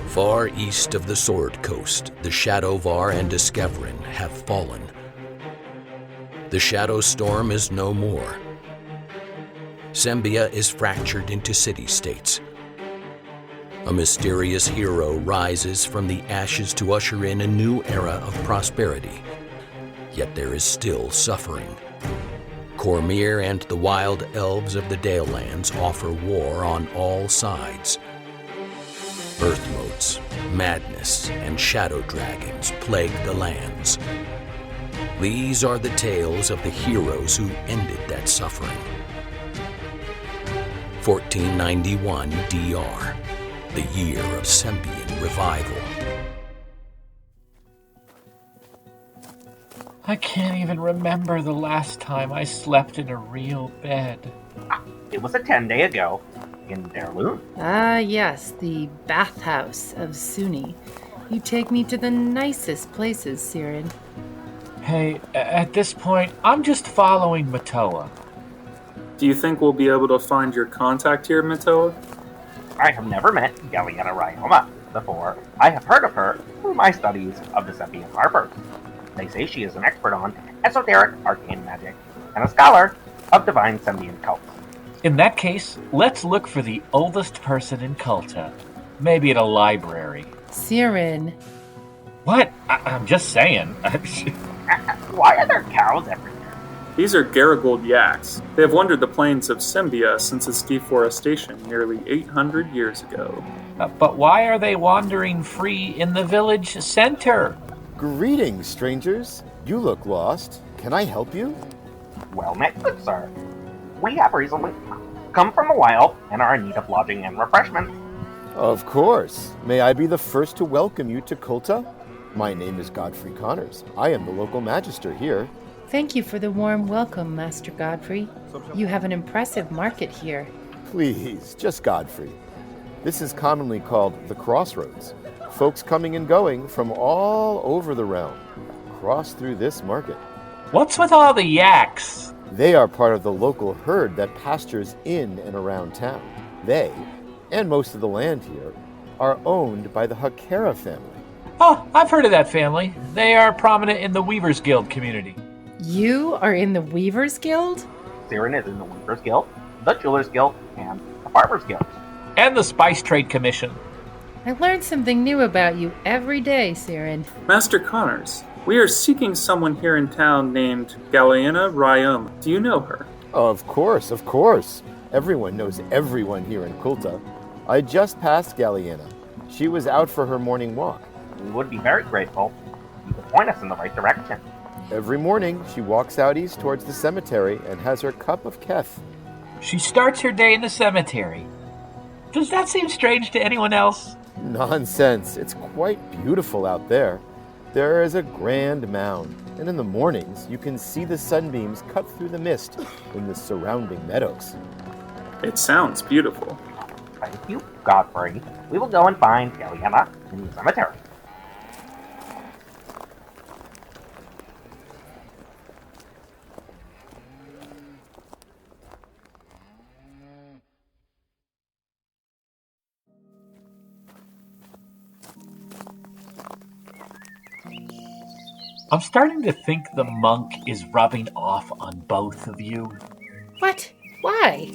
Far east of the Sword Coast, the Shadowvar and Discoverin have fallen. The Shadow Storm is no more. Sembia is fractured into city-states. A mysterious hero rises from the ashes to usher in a new era of prosperity. Yet there is still suffering. Cormyr and the wild elves of the Dalelands offer war on all sides. Earth motes, madness, and shadow dragons plague the lands. These are the tales of the heroes who ended that suffering. 1491 DR, the year of Sembian revival. I can't even remember the last time I slept in a real bed. It was a tenday ago, in Derloon. Ah, yes, the bathhouse of Sunni. You take me to the nicest places, Siren. Hey, at this point, I'm just following Matoa. Do you think we'll be able to find your contact here, Matoa? I have never met Galiena Riyoma before. I have heard of her through my studies of the Sembian Harper. They say she is an expert on esoteric arcane magic and a scholar of divine Sembian cults. In that case, let's look for the oldest person in Kulta. Maybe at a library. Siren. What? I'm just saying. Why are there cows everywhere? These are Garigold yaks. They have wandered the plains of Sembia since its deforestation nearly 800 years ago. But why are they wandering free in the village center? Greetings, strangers. You look lost. Can I help you? Well met, good sir. We have recently come from a while and are in need of lodging and refreshment. Of course. May I be the first to welcome you to Kulta? My name is Godfrey Connors. I am the local magistrate here. Thank you for the warm welcome, Master Godfrey. You have an impressive market here. Please, just Godfrey. This is commonly called the Crossroads. Folks coming and going from all over the realm cross through this market. What's with all the yaks? They are part of the local herd that pastures in and around town. They, and most of the land here, are owned by the Hokkera family. Oh, I've heard of that family. They are prominent in the Weavers Guild community. You are in the Weavers Guild? Siren is in the Weavers Guild, the Jewelers Guild, and the Farmers Guild. And the Spice Trade Commission. I learn something new about you every day, Siren. Master Connors, we are seeking someone here in town named Galiena Riyoma. Do you know her? Of course, of course. Everyone knows everyone here in Kulta. I just passed Galiena. She was out for her morning walk. We would be very grateful if you could point us in the right direction. Every morning, she walks out east towards the cemetery and has her cup of keth. She starts her day in the cemetery. Does that seem strange to anyone else? Nonsense. It's quite beautiful out there. There is a grand mound, and in the mornings, you can see the sunbeams cut through the mist in the surrounding meadows. It sounds beautiful. Thank you, Godfrey. We will go and find Galiena in the cemetery. I'm starting to think the monk is rubbing off on both of you. What? Why?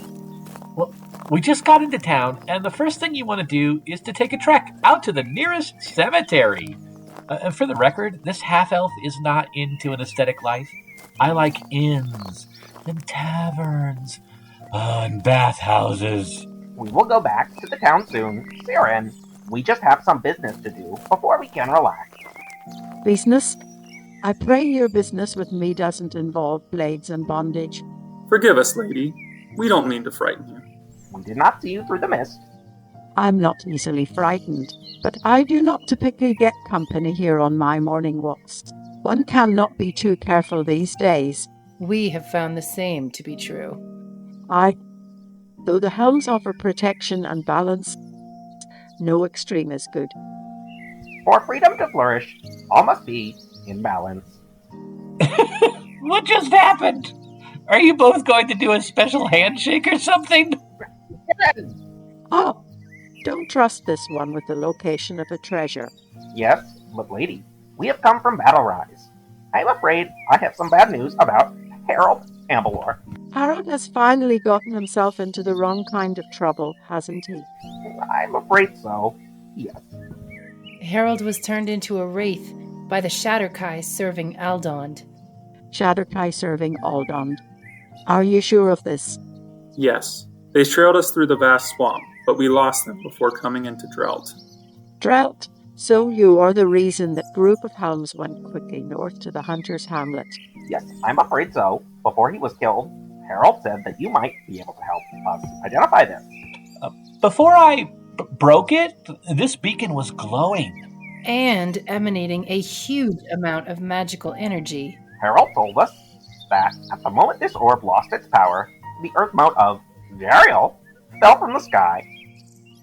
Well, we just got into town, and the first thing you want to do is to take a trek out to the nearest cemetery. And for the record, this half-elf is not into an aesthetic life. I like inns, and taverns, and bathhouses. We will go back to the town soon. Siren, we just have some business to do before we can relax. Business? I pray your business with me doesn't involve blades and bondage. Forgive us, lady. We don't mean to frighten you. We did not see you through the mist. I'm not easily frightened, but I do not typically get company here on my morning walks. One cannot be too careful these days. We have found the same to be true. Though the helms offer protection and balance, no extreme is good. For freedom to flourish, all must be in balance. What just happened? Are you both going to do a special handshake or something? Oh, Don't trust this one with the location of a treasure. Yes, but lady, we have come from Battlerise. I'm afraid I have some bad news about Harold Ambelor. Harold has finally gotten himself into the wrong kind of trouble, hasn't he? I'm afraid so. Yes. Harold was turned into a wraith by the Shatterkai serving Aldond. Shatterkai serving Aldond. Are you sure of this? Yes. They trailed us through the vast swamp, but we lost them before coming into Drelt. Drelt. So you are the reason that group of helms went quickly north to the hunter's hamlet. Yes, I'm afraid so. Before he was killed, Harold said that you might be able to help us identify this. Before I broke it, this beacon was glowing. And emanating a huge amount of magical energy. Harold told us that at the moment this orb lost its power, the Earth mote of Jariel fell from the sky.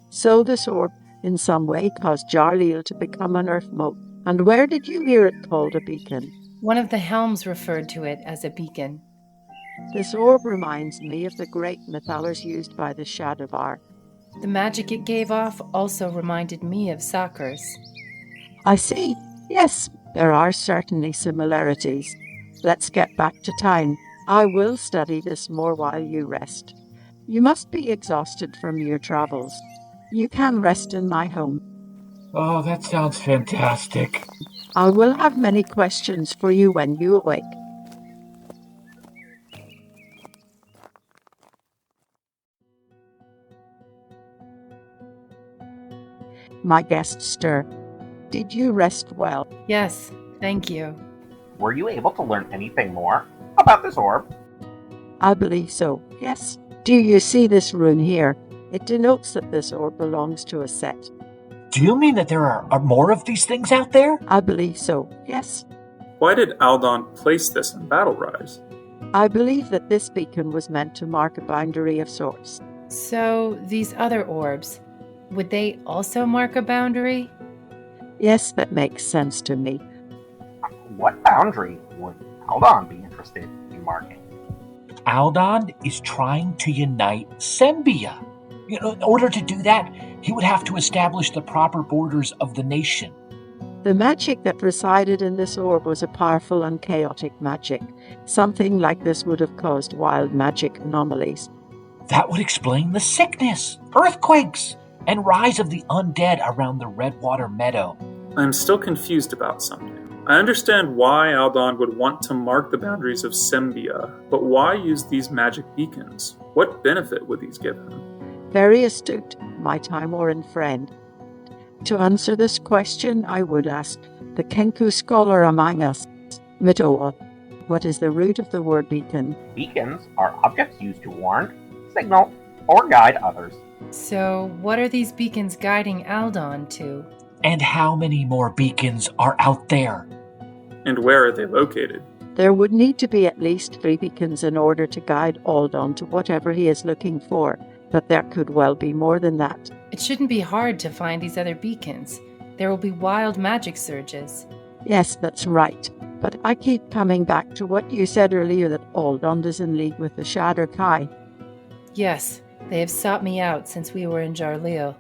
So this orb, in some way, caused Jarliel to become an earth mote. And where did you hear it called a beacon? One of the helms referred to it as a beacon. This orb reminds me of the great mythalors used by the Shadowvar. The magic it gave off also reminded me of Sakhar's. I see. Yes, there are certainly similarities. Let's get back to town. I will study this more while you rest. You must be exhausted from your travels. You can rest in my home. Oh, that sounds fantastic. I will have many questions for you when you awake. My guest stir. Did you rest well? Yes, thank you. Were you able to learn anything more about this orb? I believe so, yes. Do you see this rune here? It denotes that this orb belongs to a set. Do you mean that there are more of these things out there? I believe so, yes. Why did Aldon place this in Battlerise? I believe that this beacon was meant to mark a boundary of sorts. So, these other orbs, would they also mark a boundary? Yes, that makes sense to me. What boundary would Aldon be interested in marking? Aldon is trying to unite Sembia. In order to do that, he would have to establish the proper borders of the nation. The magic that resided in this orb was a powerful and chaotic magic. Something like this would have caused wild magic anomalies. That would explain the sickness, earthquakes, and rise of the undead around the Redwater Meadow. I'm still confused about something. I understand why Aldon would want to mark the boundaries of Sembia, but why use these magic beacons? What benefit would these give him? Very astute, my Timoran friend. To answer this question, I would ask the Kenku scholar among us, Mitoa. What is the root of the word beacon? Beacons are objects used to warn, signal, or guide others. So, what are these beacons guiding Aldon to? And how many more beacons are out there? And where are they located? There would need to be at least 3 beacons in order to guide Aldon to whatever he is looking for, but there could well be more than that. It shouldn't be hard to find these other beacons. There will be wild magic surges. Yes, that's right. But I keep coming back to what you said earlier, that Aldon is in league with the Shadowkai. Yes, they have sought me out since we were in Jarliel.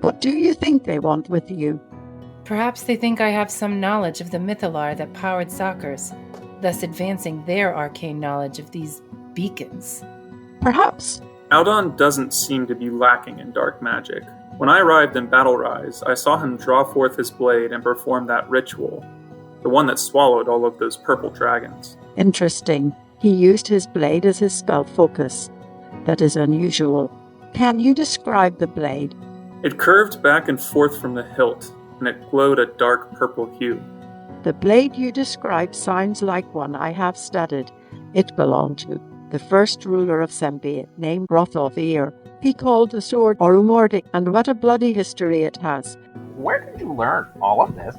What do you think they want with you? Perhaps they think I have some knowledge of the Mythalar that powered Sakhar's, thus advancing their arcane knowledge of these beacons. Perhaps. Aldon doesn't seem to be lacking in dark magic. When I arrived in Battlerise, I saw him draw forth his blade and perform that ritual, the one that swallowed all of those purple dragons. Interesting. He used his blade as his spell focus. That is unusual. Can you describe the blade? It curved back and forth from the hilt, and it glowed a dark purple hue. The blade you describe sounds like one I have studied. It belonged to the first ruler of Sembian, named Rothoveer. He called the sword Orumordic, and what a bloody history it has. Where did you learn all of this?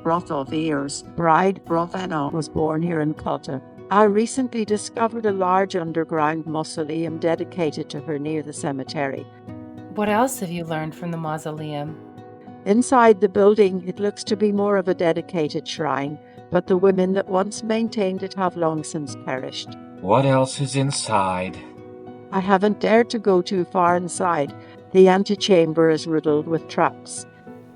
Rothoveer's bride, Rovena, was born here in Kulta. I recently discovered a large underground mausoleum dedicated to her near the cemetery. What else have you learned from the mausoleum? Inside the building, it looks to be more of a dedicated shrine, but the women that once maintained it have long since perished. What else is inside? I haven't dared to go too far inside. The antechamber is riddled with traps.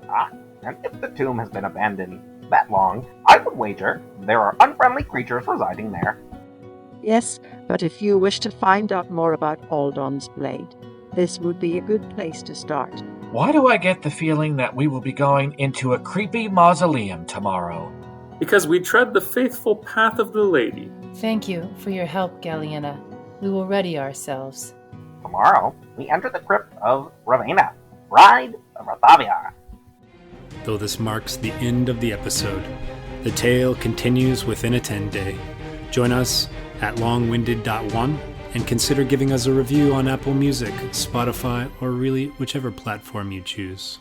Ah, and if the tomb has been abandoned that long, I would wager there are unfriendly creatures residing there. Yes, but if you wish to find out more about Aldon's blade, this would be a good place to start. Why do I get the feeling that we will be going into a creepy mausoleum tomorrow? Because we tread the faithful path of the lady. Thank you for your help, Galiena. We will ready ourselves. Tomorrow, we enter the crypt of Ravenna, bride of Rathavia. Though this marks the end of the episode, the tale continues within a tenday. Join us at longwinded.one and consider giving us a review on Apple Music, Spotify, or really whichever platform you choose.